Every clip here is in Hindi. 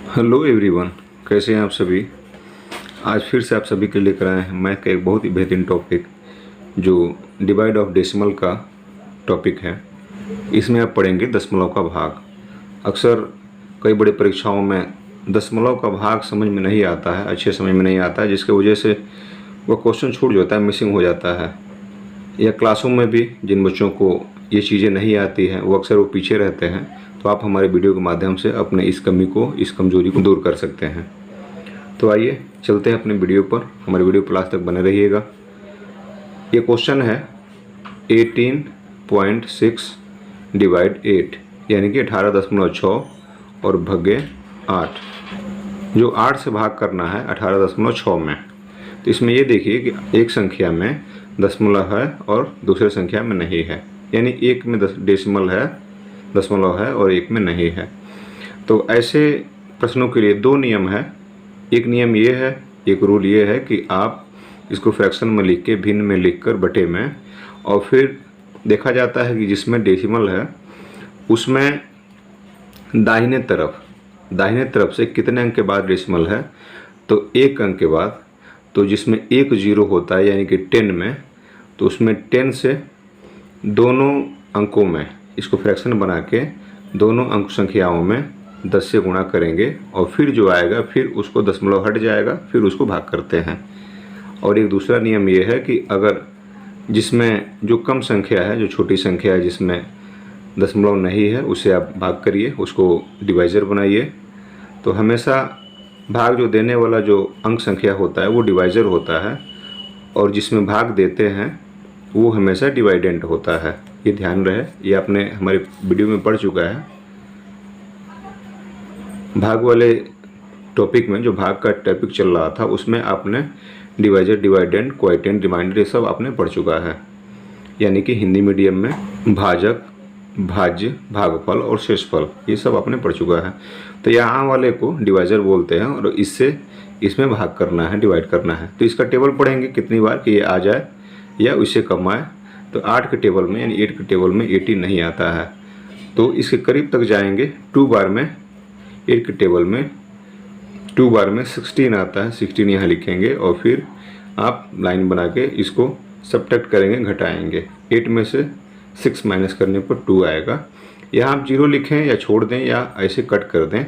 हेलो एवरीवन, कैसे हैं आप सभी। आज फिर से आप सभी के लिए लेकर आए हैं मैथ का एक बहुत ही बेहतरीन टॉपिक जो डिवाइड ऑफ डेसिमल का टॉपिक है। इसमें आप पढ़ेंगे दशमलव का भाग। अक्सर कई बड़ी परीक्षाओं में दशमलव का भाग समझ में नहीं आता है, अच्छे समझ में नहीं आता है, जिसकी वजह से वह क्वेश्चन छूट जाता है, मिसिंग हो जाता है। या क्लासों में भी जिन बच्चों को ये चीज़ें नहीं आती हैं वो अक्सर पीछे रहते हैं, तो आप हमारे वीडियो के माध्यम से अपने इस कमजोरी को दूर कर सकते हैं। तो आइए चलते हैं अपने वीडियो पर। हमारे वीडियो पर लास्ट तक बने रहिएगा। ये क्वेश्चन है 18.6 डिवाइड 8, यानी कि 18.6 और भगे 8, जो 8 से भाग करना है 18.6 में। तो इसमें ये देखिए कि एक संख्या में दशमलव है और दूसरे संख्या में नहीं है, यानी एक में डेसिमल है, दशमलव है, और एक में नहीं है। तो ऐसे प्रश्नों के लिए दो नियम है। एक नियम ये है, एक रूल ये है कि आप इसको फ्रैक्शन में लिख के, भिन्न में लिख कर बटे में, और फिर देखा जाता है कि जिसमें डेसिमल है उसमें दाहिने तरफ से कितने अंक के बाद डेसिमल है, तो एक अंक के बाद। तो जिसमें एक जीरो होता है यानी कि 10 में, तो उसमें 10 से दोनों अंकों में इसको फ्रैक्शन बना के दोनों अंक संख्याओं में 10 से गुणा करेंगे, और फिर जो आएगा फिर उसको दशमलव हट जाएगा, फिर उसको भाग करते हैं। और एक दूसरा नियम ये है कि अगर जिसमें जो कम संख्या है, जो छोटी संख्या है, जिसमें दशमलव नहीं है, उसे आप भाग करिए, उसको डिवाइज़र बनाइए। तो हमेशा भाग जो देने वाला जो अंक संख्या होता है वो डिवाइज़र होता है, और जिसमें भाग देते हैं वो हमेशा डिवाइडेंट होता है। ये ध्यान रहे, ये आपने हमारे वीडियो में पढ़ चुका है। भाग वाले टॉपिक में, जो भाग का टॉपिक चल रहा था, उसमें आपने डिवाइजर, डिवाइडेंट, क्वोटिएंट, रिमाइंडर, ये सब आपने पढ़ चुका है। यानी कि हिंदी मीडियम में भाजक, भाज्य, भागफल और शेषफल, ये सब आपने पढ़ चुका है। तो यहाँ वाले को डिवाइजर बोलते हैं, और इसमें भाग करना है, डिवाइड करना है। तो इसका टेबल पढ़ेंगे कितनी बार कि ये आ जाए या उससे कम आए। तो 8 के टेबल में, यानी 8 के टेबल में 80 नहीं आता है, तो इसके करीब तक जाएंगे। 2 बार में 8 के टेबल में 2 बार में 16 आता है, 16 यहाँ लिखेंगे, और फिर आप लाइन बना के इसको सब्ट्रैक्ट करेंगे, घटाएंगे। 8 में से 6 माइनस करने पर 2 आएगा। यहाँ आप 0 लिखें या छोड़ दें या ऐसे कट कर दें,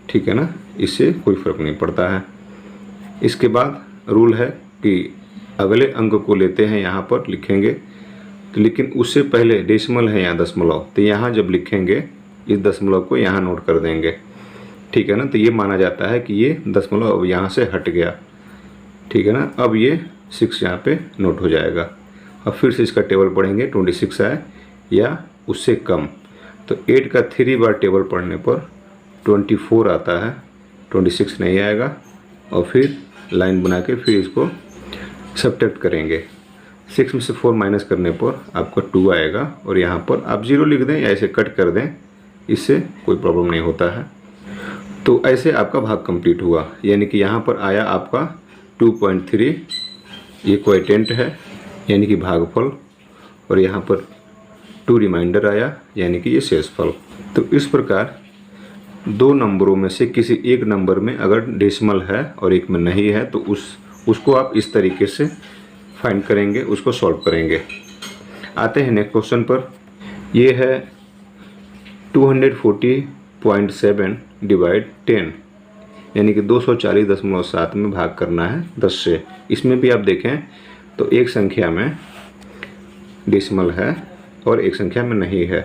ठीक है ना, इससे कोई फ़र्क नहीं पड़ता है। इसके बाद रूल है कि अगले अंक को लेते हैं, यहाँ पर लिखेंगे, तो लेकिन उससे पहले डेसिमल है यहाँ दशमलव, तो यहाँ जब लिखेंगे इस दशमलव को यहाँ नोट कर देंगे, ठीक है ना। तो ये माना जाता है कि ये दशमलव अब यहाँ से हट गया, ठीक है ना। अब ये 6 यहाँ पे नोट हो जाएगा। अब फिर से इसका टेबल पढ़ेंगे, 26 आए या उससे कम। तो 8 का 3 बार टेबल पढ़ने पर 24 आता है, 26 नहीं आएगा। और फिर लाइन बना के फिर इसको सब्ट्रैक्ट करेंगे। 6 में से 4 माइनस करने पर आपका 2 आएगा, और यहाँ पर आप 0 लिख दें या ऐसे कट कर दें, इससे कोई प्रॉब्लम नहीं होता है। तो ऐसे आपका भाग कंप्लीट हुआ, यानी कि यहाँ पर आया आपका 2.3, ये क्वोटिएंट है यानी कि भागफल, और यहाँ पर 2 रिमाइंडर आया यानी कि ये शेषफल। तो इस प्रकार दो नंबरों में से किसी एक नंबर में अगर डेसिमल है और एक में नहीं है, तो उसको आप इस तरीके से फाइंड करेंगे, उसको सॉल्व करेंगे। आते हैं नेक्स्ट क्वेश्चन पर। ये है 240.7 डिवाइड 10, यानी कि 240.7 में भाग करना है 10 से। इसमें भी आप देखें तो एक संख्या में डेसिमल है और एक संख्या में नहीं है,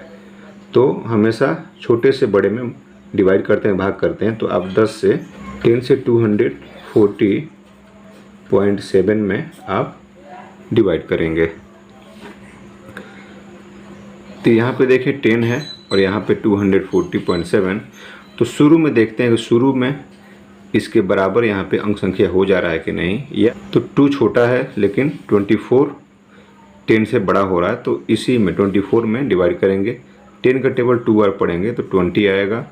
तो हमेशा छोटे से बड़े में डिवाइड करते हैं, भाग करते हैं। तो आप 10 से 10 से 240.7 में आप डिवाइड करेंगे। तो यहाँ पे देखिए 10 है और यहाँ पे 240.7। तो शुरू में देखते हैं कि शुरू में इसके बराबर यहाँ पे अंक संख्या हो जा रहा है कि नहीं। या तो 2 छोटा है लेकिन 24 10 से बड़ा हो रहा है, तो इसी में 24 में डिवाइड करेंगे। 10 का टेबल 2 बार पढ़ेंगे तो 20 आएगा,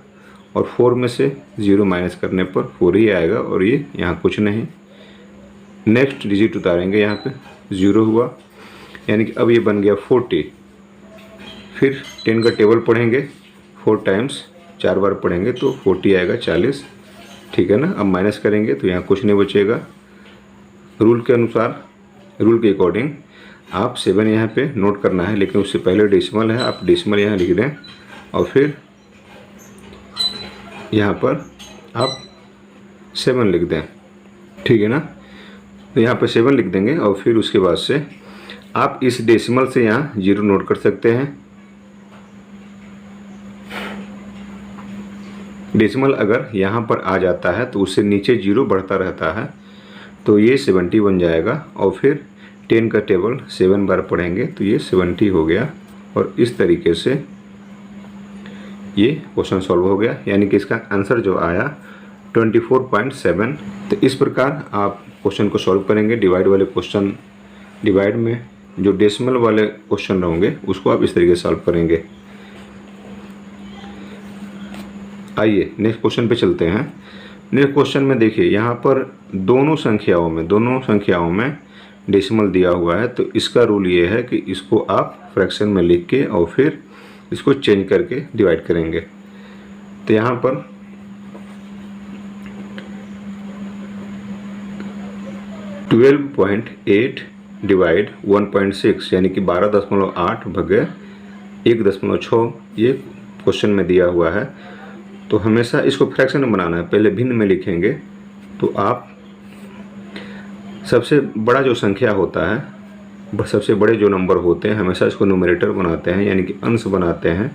और 4 में से 0 माइनस करने पर 4 ही आएगा, और ये यहाँ कुछ नहीं। नेक्स्ट डिजिट उतारेंगे, यहाँ पे 0 हुआ, यानी कि अब ये बन गया 40। फिर 10 का टेबल पढ़ेंगे, 4 टाइम्स 4 बार पढ़ेंगे तो 40 आएगा, 40, ठीक है ना। अब माइनस करेंगे तो यहाँ कुछ नहीं बचेगा। रूल के अनुसार, रूल के अकॉर्डिंग आप 7 यहाँ पे नोट करना है, लेकिन उससे पहले डेसिमल है, आप डेसिमल यहाँ लिख दें और फिर यहाँ पर आप 7 लिख दें, ठीक है ना। तो यहाँ पर 7 लिख देंगे और फिर उसके बाद से आप इस डेसिमल से यहाँ 0 नोट कर सकते हैं। डेसिमल अगर यहाँ पर आ जाता है तो उससे नीचे 0 बढ़ता रहता है, तो ये 70 बन जाएगा। और फिर 10 का टेबल 7 बार पढ़ेंगे तो ये 70 हो गया। और इस तरीके से ये क्वेश्चन सॉल्व हो गया, यानी कि इसका आंसर जो आया 24.7। तो इस प्रकार आप क्वेश्चन को सॉल्व करेंगे। डिवाइड वाले क्वेश्चन, डिवाइड में जो डेसिमल वाले क्वेश्चन होंगे उसको आप इस तरीके से सॉल्व करेंगे। आइए नेक्स्ट क्वेश्चन पे चलते हैं। नेक्स्ट क्वेश्चन में देखिए, यहाँ पर दोनों संख्याओं में डेसिमल दिया हुआ है। तो इसका रूल ये है कि इसको आप फ्रैक्शन में लिख के और फिर इसको चेंज करके डिवाइड करेंगे। तो यहाँ पर 12.8 डिवाइड 1.6 यानी कि 12.8 भगे 1.6 ये क्वेश्चन में दिया हुआ है। तो हमेशा इसको फ्रैक्शन में बनाना है, पहले भिन्न में लिखेंगे। तो आप सबसे बड़ा जो संख्या होता है, सबसे बड़े जो नंबर होते हैं, हमेशा इसको न्यूमरेटर बनाते हैं, यानी कि अंश बनाते हैं।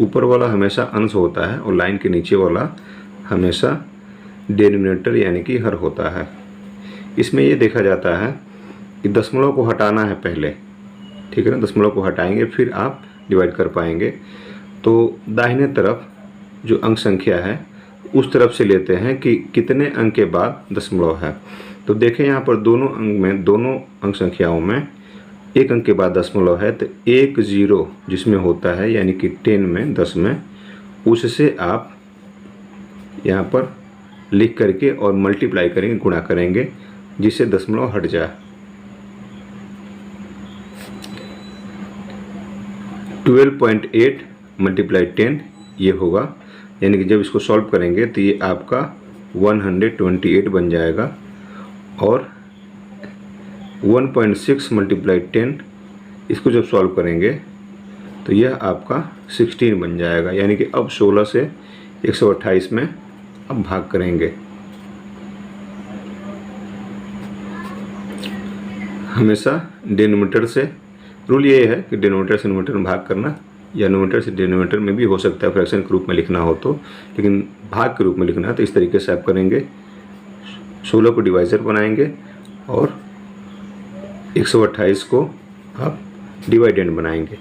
ऊपर वाला हमेशा अंश होता है और लाइन के नीचे वाला हमेशा डिनोमिनेटर यानी कि हर होता है। इसमें ये देखा जाता है कि दशमलव को हटाना है पहले, ठीक है ना। दशमलव को हटाएंगे फिर आप डिवाइड कर पाएंगे। तो दाहिने तरफ जो अंक संख्या है उस तरफ से लेते हैं कि कितने अंक के बाद दशमलव है। तो देखें यहाँ पर दोनों अंक संख्याओं में एक अंक के बाद दशमलव है, तो 1 0 जिसमें होता है यानी कि 10 में 10 में, उससे आप यहाँ पर लिख करके और मल्टीप्लाई करेंगे, गुणा करेंगे, जिससे दशमलव हट जाए। 12.8 मल्टीप्लाई 10 ये होगा, यानी कि जब इसको सॉल्व करेंगे तो ये आपका 128 बन जाएगा। और 1.6 मल्टीप्लाई 10 इसको जब सॉल्व करेंगे तो यह आपका 16 बन जाएगा। यानी कि अब 16 से 128 में अब भाग करेंगे। हमेशा डिनोमिनेटर से, रूल ये है कि डिनोमिनेटर से न्यूमरेटर में भाग करना, या न्यूमरेटर से डिनोमिनेटर में भी हो सकता है फ्रैक्शन के रूप में लिखना हो तो, लेकिन भाग के रूप में लिखना है। तो इस तरीके से आप करेंगे, 16 को डिवाइजर बनाएंगे और 128 को आप डिवाइडेंड बनाएंगे।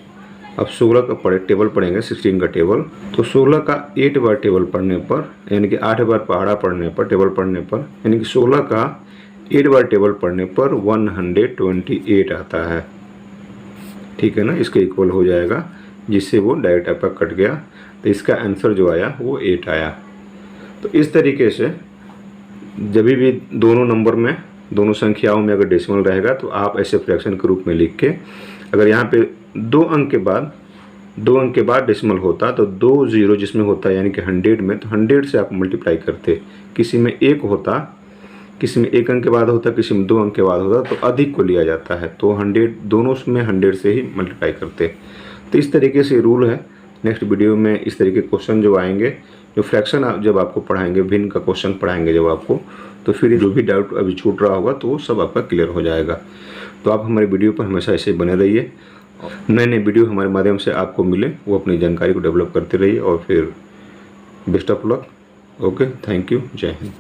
अब 16 का टेबल पढ़ेंगे, 16 का टेबल। तो 16 का 8 बार टेबल पढ़ने पर, यानी कि 8 बार पहाड़ा पढ़ने पर, टेबल पढ़ने पर, यानी कि 16 का 8 बार टेबल पढ़ने पर 128 आता है, ठीक है ना। इसके इक्वल हो जाएगा, जिससे वो डायरेक्ट आपका कट गया। तो इसका आंसर जो आया वो 8 आया। तो इस तरीके से जब भी दोनों नंबर में, दोनों संख्याओं में अगर डेसिमल रहेगा तो आप ऐसे फ्रैक्शन के रूप में लिख के, अगर यहाँ पे 2 अंक के बाद डेसिमल होता तो 2 0 जिसमें होता है यानी कि 100 में, तो 100 से आप मल्टीप्लाई करते। किसी में 1 होता, किसी में 1 अंक के बाद होता, किसी में 2 अंक के बाद होता, तो अधिक को लिया जाता है। तो 100 दोनों में 100 से ही मल्टीप्लाई करते। तो इस तरीके से रूल है। नेक्स्ट वीडियो में इस तरीके के क्वेश्चन जो आएंगे, जो फ्रैक्शन जब आपको पढ़ाएंगे, भिन्न का क्वेश्चन पढ़ाएंगे जब आपको, तो फिर जो भी डाउट अभी छूट रहा होगा तो वो सब आपका क्लियर हो जाएगा। तो आप हमारे वीडियो पर हमेशा ऐसे ही बने रहिए। नए नए वीडियो हमारे माध्यम से आपको मिले, वो अपनी जानकारी को डेवलप करते रहिए। और फिर best of luck. Okay, thank you, जय हिंद।